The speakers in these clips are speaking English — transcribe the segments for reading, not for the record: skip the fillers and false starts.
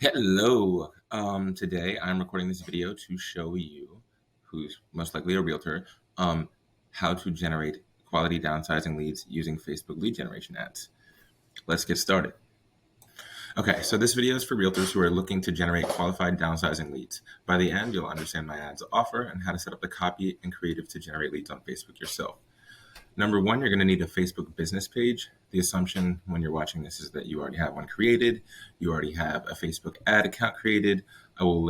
Hello. Today I'm recording this video to show you, who's most likely a realtor, um, how to generate quality downsizing leads using Facebook lead generation ads. Let's get started. Okay, so this video is for realtors who are looking to generate qualified downsizing leads. By the end, you'll understand my ads offer and how to set up the copy and creative to generate leads on Facebook yourself. Number one, you're going to need a Facebook business page. The assumption when you're watching this is that you already have one created. You already have a Facebook ad account created. I will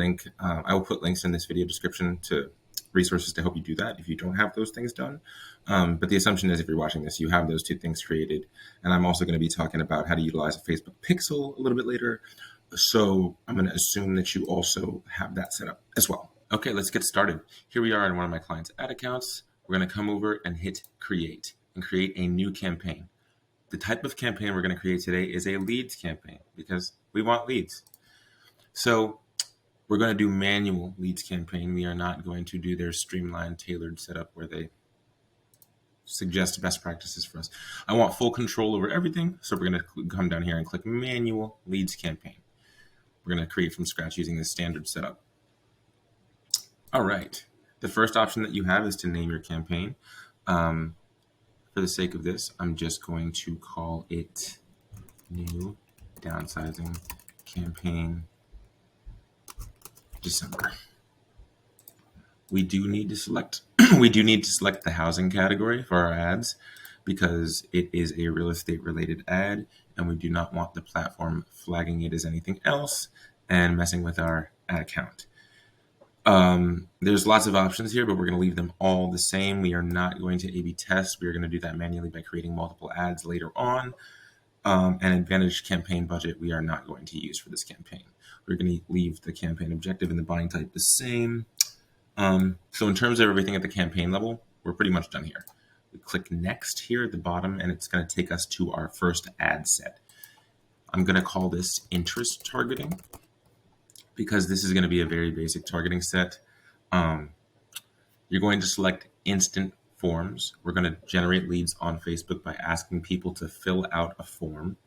put links in this video description to resources to help you do that if you don't have those things done. But the assumption is if you're watching this, you have those two things created. And I'm also going to be talking about how to utilize a Facebook pixel a little bit later. So I'm going to assume that you also have that set up as well. Okay, let's get started. Here we are in one of my clients' ad accounts. We're going to come over and hit create and create a new campaign. The type of campaign we're going to create today is a leads campaign because we want leads. So we're going to do manual leads campaign. We are not going to do their streamlined, tailored setup where they suggest best practices for us. I want full control over everything. So we're going to come down here and click manual leads campaign. We're going to create from scratch using the standard setup. All right. The first option that you have is to name your campaign. For the sake of this, I'm just going to call it New Downsizing Campaign December. We do need to select the housing category for our ads because it is a real estate related ad and we do not want the platform flagging it as anything else and messing with our ad account. There's lots of options here, but we're going to leave them all the same. We are not going to A/B test. We're going to do that manually by creating multiple ads later on. An advantage campaign budget we are not going to use for this campaign. We're going to leave the campaign objective and the buying type the same. So in terms of everything at the campaign level, we're pretty much done here. We click next here at the bottom, and it's going to take us to our first ad set. I'm going to call this interest targeting, because this is going to be a very basic targeting set. You're going to select instant forms. We're going to generate leads on Facebook by asking people to fill out a form.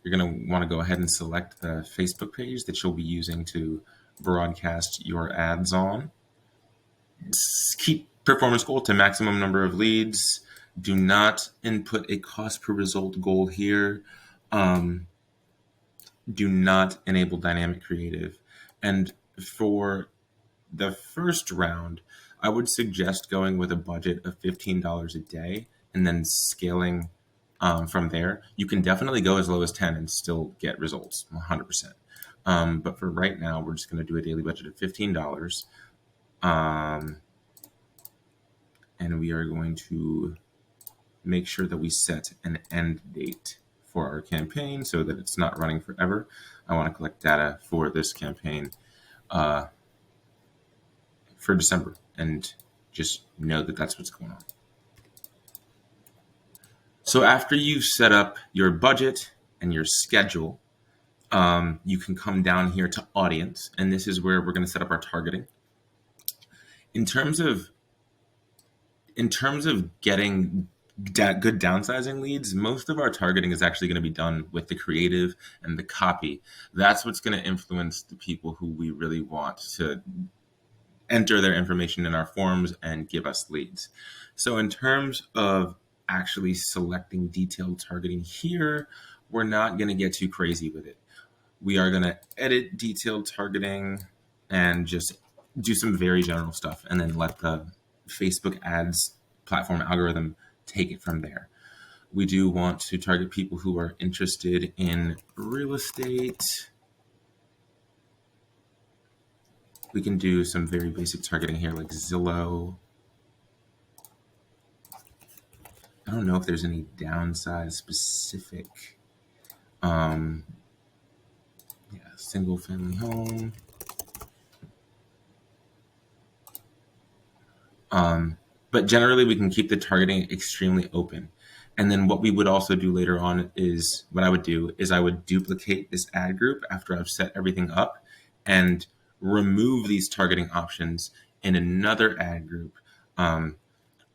You're going to want to go ahead and select the Facebook page that you'll be using to broadcast your ads on. Keep performance goal to maximum number of leads. Do not input a cost per result goal here. Do not enable dynamic creative. And for the first round, I would suggest going with a budget of $15 a day and then scaling from there. You can definitely go as low as 10 and still get results 100%. But for right now, we're just going to do a daily budget of $15. And we are going to make sure that we set an end date for our campaign so that it's not running forever. I want to collect data for this campaign for December and just know that that's what's going on. So after you've set up your budget and your schedule, you can come down here to audience, and this is where we're going to set up our targeting. In terms of getting good downsizing leads, most of our targeting is actually going to be done with the creative and the copy. That's what's going to influence the people who we really want to enter their information in our forms and give us leads. So in terms of actually selecting detailed targeting here, we're not going to get too crazy with it. We are going to edit detailed targeting and just do some very general stuff and then let the Facebook ads platform algorithm take it from there. We do want to target people who are interested in real estate. We can do some very basic targeting here like Zillow. I don't know if there's any downsize specific. Single family home. But generally we can keep the targeting extremely open. And then what we would also do later on is I would duplicate this ad group after I've set everything up and remove these targeting options in another ad group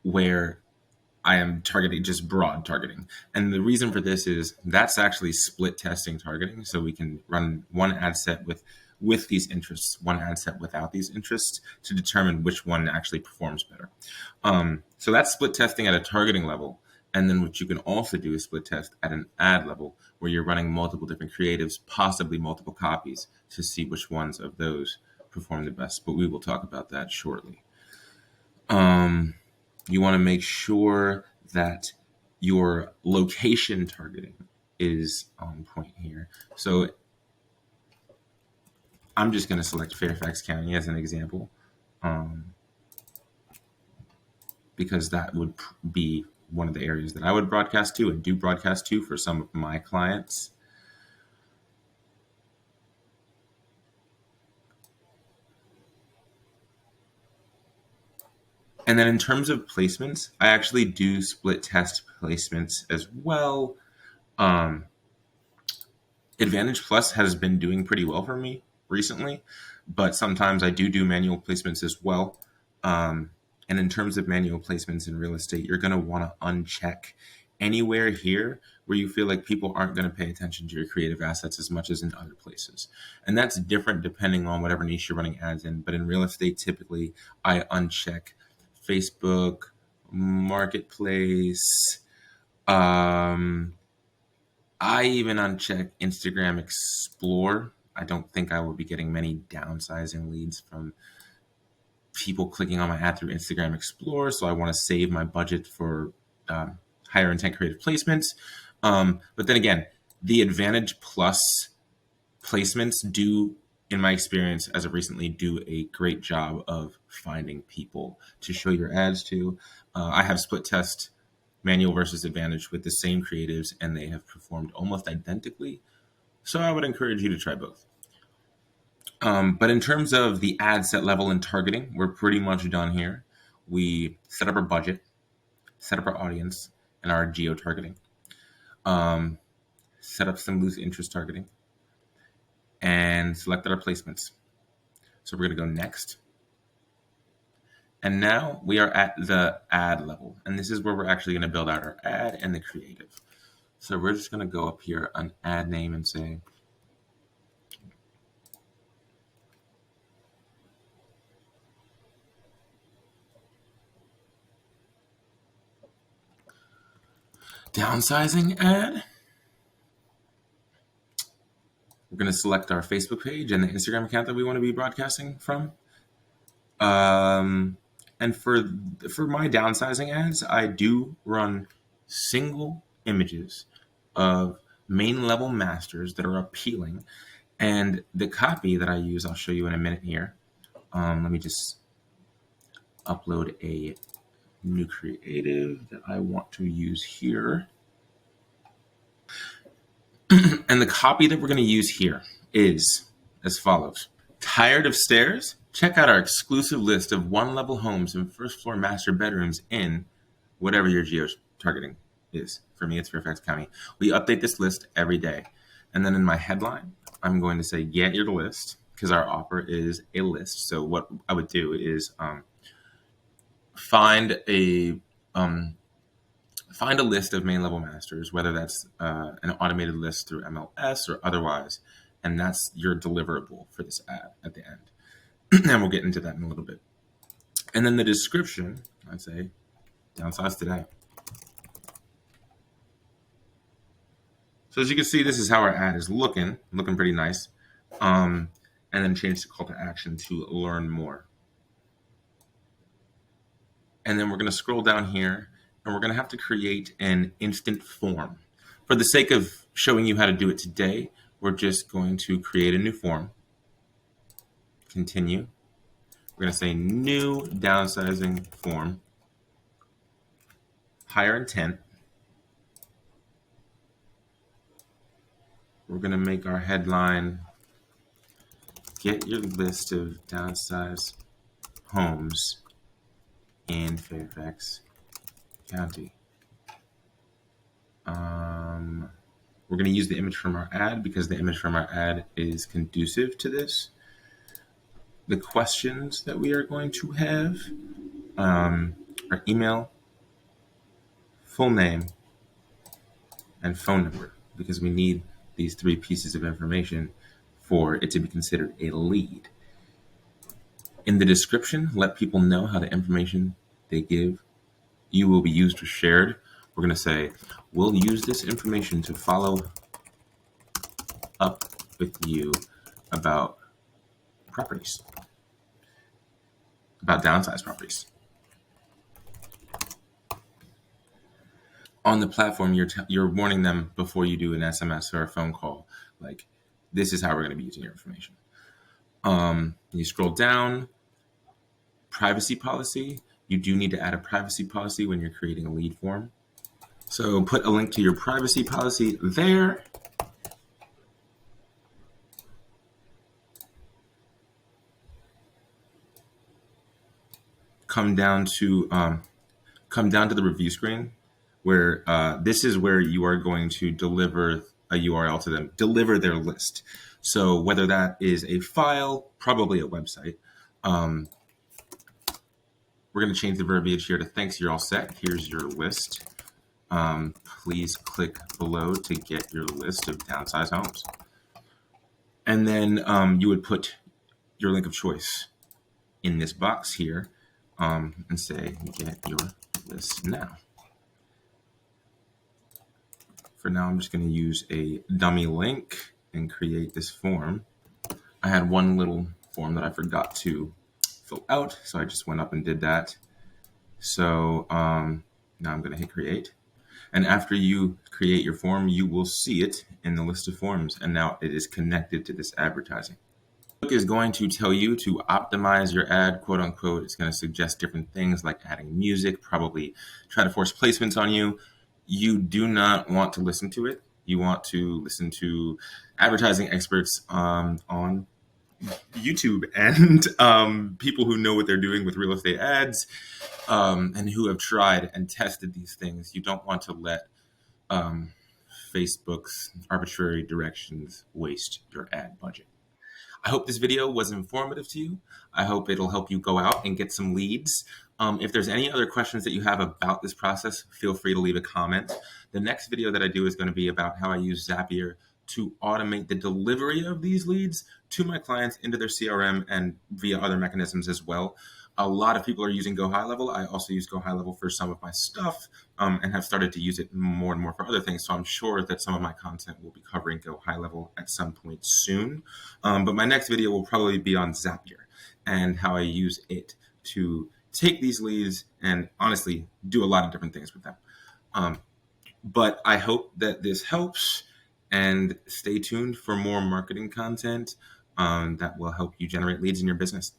where I am targeting just broad targeting. And the reason for this is that's actually split testing targeting. So we can run one ad set with these interests, one ad set without these interests to determine which one actually performs better. So that's split testing at a targeting level. And then what you can also do is split test at an ad level where you're running multiple different creatives, possibly multiple copies to see which ones of those perform the best. But we will talk about that shortly. You want to make sure that your location targeting is on point here. So I'm just going to select Fairfax County as an example, because that would be one of the areas that I would broadcast to and do broadcast to for some of my clients. And then in terms of placements, I actually do split test placements as well. Advantage Plus has been doing pretty well for me recently, but sometimes I do manual placements as well. And in terms of manual placements in real estate, you're going to want to uncheck anywhere here where you feel like people aren't going to pay attention to your creative assets as much as in other places. And that's different depending on whatever niche you're running ads in. But in real estate, typically I uncheck Facebook, Marketplace. I even uncheck Instagram Explore. I don't think I will be getting many downsizing leads from people clicking on my ad through Instagram Explore. So I want to save my budget for higher intent creative placements. But then again, the Advantage Plus placements do, in my experience as of recently, do a great job of finding people to show your ads to. I have split test manual versus Advantage with the same creatives, and they have performed almost identically. So I would encourage you to try both. But in terms of the ad set level and targeting, we're pretty much done here. We set up our budget, set up our audience, and our geo targeting. Set up some loose interest targeting, and selected our placements. So we're going to go next. And now we are at the ad level. And this is where we're actually going to build out our ad and the creative. So we're just going to go up here on ad name and say, downsizing ad. We're going to select our Facebook page and the Instagram account that we want to be broadcasting from. And for my downsizing ads, I do run single images of main level masters that are appealing. And the copy that I use, I'll show you in a minute here. Let me just upload a new creative that I want to use here. And the copy that we're going to use here is as follows. Tired of stairs? Check out our exclusive list of one-level homes and first-floor master bedrooms in whatever your geo targeting is. For me, it's Fairfax County. We update this list every day. And then in my headline, I'm going to say, get your list, because our offer is a list. So what I would do is find a list of main level masters, whether that's an automated list through MLS or otherwise, and that's your deliverable for this ad at the end. And we'll get into that in a little bit. And then the description, I'd say, downsize today. So as you can see, this is how our ad is looking pretty nice. And then change the call to action to learn more. And then we're going to scroll down here, and we're going to have to create an instant form. For the sake of showing you how to do it today, we're just going to create a new form. Continue. We're going to say new downsizing form. Higher intent. We're going to make our headline, get your list of downsize homes in Fairfax County. We're going to use the image from our ad because the image from our ad is conducive to this. The questions that we are going to have, our email, full name, and phone number, because we need these 3 pieces of information for it to be considered a lead. In the description, let people know how the information they give you will be used or shared. We're going to say, we'll use this information to follow up with you about properties, about downsized properties. On the platform, you're warning them before you do an SMS or a phone call, like, this is how we're going to be using your information. You scroll down, privacy policy. You do need to add a privacy policy when you're creating a lead form. So put a link to your privacy policy there. Come down to the review screen, where this is where you are going to deliver a URL to them, deliver their list. So whether that is a file, probably a website. We're going to change the verbiage here to thanks, you're all set. Here's your list. Please click below to get your list of downsized homes. And then you would put your link of choice in this box here and say, get your list now. For now, I'm just going to use a dummy link and create this form. I had one little form that I forgot to fill out, so I just went up and did that. So now I'm going to hit create. And after you create your form, you will see it in the list of forms. And now it is connected to this advertising. It is going to tell you to optimize your ad, quote unquote. It's going to suggest different things like adding music, probably try to force placements on you. You do not want to listen to it. You want to listen to advertising experts on YouTube and people who know what they're doing with real estate ads and who have tried and tested these things. You don't want to let Facebook's arbitrary directions waste your ad budget. I hope this video was informative to you. I hope it'll help you go out and get some leads. If there's any other questions that you have about this process, feel free to leave a comment. The next video that I do is going to be about how I use Zapier to automate the delivery of these leads to my clients into their CRM and via other mechanisms as well. A lot of people are using Go High Level. I also use Go High Level for some of my stuff and have started to use it more and more for other things. So I'm sure that some of my content will be covering Go High Level at some point soon. But my next video will probably be on Zapier and how I use it to take these leads and honestly do a lot of different things with them. But I hope that this helps, and stay tuned for more marketing content that will help you generate leads in your business.